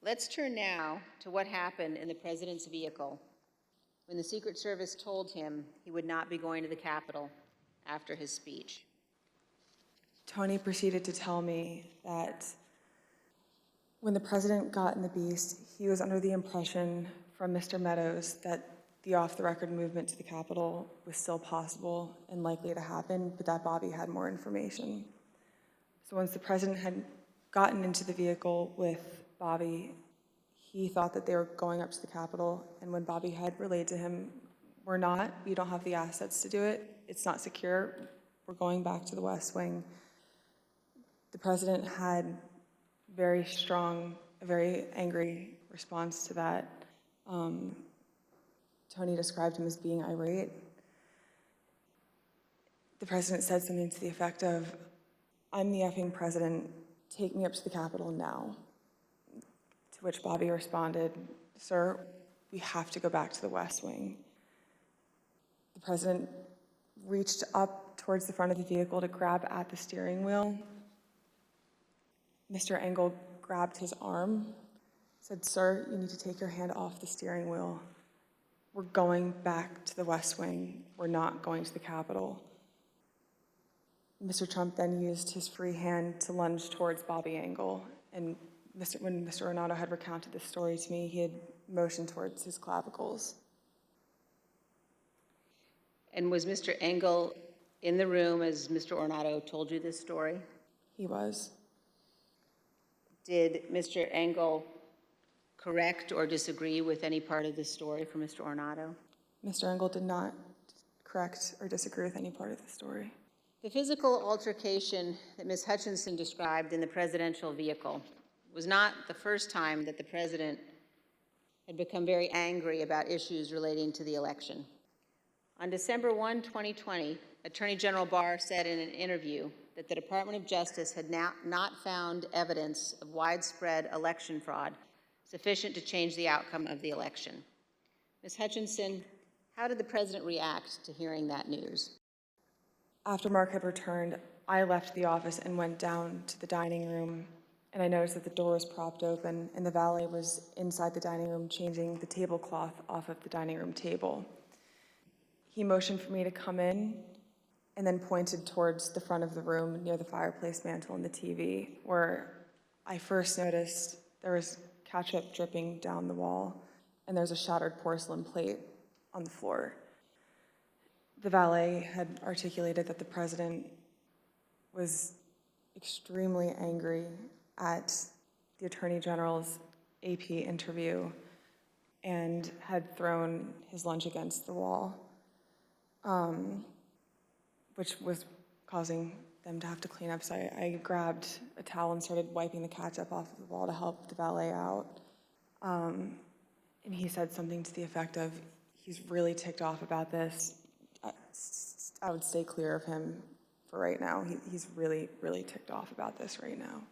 Let's turn now to what happened in the president's vehicle when the Secret Service told him he would not be going to the Capitol after his speech. Tony proceeded to tell me that when the president got in the Beast, he was under the impression from Mr. Meadows that the off-the-record movement to the Capitol was still possible and likely to happen, but that Bobby had more information. So once the president had gotten into the vehicle with Bobby, he thought that they were going up to the Capitol, and when Bobby had relayed to him, we're not, we don't have the assets to do it, it's not secure, we're going back to the West Wing. The president had a very angry response to that. Tony described him as being irate. The president said something to the effect of, "I'm the effing president, take me up to the Capitol now." To which Bobby responded, "Sir, we have to go back to the West Wing." The president reached up towards the front of the vehicle to grab at the steering wheel. Mr. Engel grabbed his arm, said, "Sir, you need to take your hand off the steering wheel. We're going back to the West Wing. We're not going to the Capitol." Mr. Trump then used his free hand to lunge towards Bobby Engel, and when Mr. Ornato had recounted this story to me, he had motioned towards his clavicles. And was Mr. Engel in the room as Mr. Ornato told you this story? He was. Did Mr. Engel correct or disagree with any part of this story from Mr. Ornato? Mr. Engel did not correct or disagree with any part of the story. The physical altercation that Ms. Hutchinson described in the presidential vehicle was not the first time that the president had become very angry about issues relating to the election. On December 1, 2020, Attorney General Barr said in an interview that the Department of Justice had not found evidence of widespread election fraud sufficient to change the outcome of the election. Ms. Hutchinson, how did the president react to hearing that news? After Mark had returned, I left the office and went down to the dining room, and I noticed that the door was propped open and the valet was inside the dining room changing the tablecloth off of the dining room table. He motioned for me to come in and then pointed towards the front of the room near the fireplace mantel and the TV, where I first noticed there was ketchup dripping down the wall and there's a shattered porcelain plate on the floor. The valet had articulated that the president was extremely angry at the Attorney General's AP interview and had thrown his lunch against the wall, which was causing them to have to clean up. So I grabbed a towel and started wiping the ketchup off of the wall to help the valet out. And he said something to the effect of, "He's really ticked off about this. I would stay clear of him for right now. He's really, really ticked off about this right now."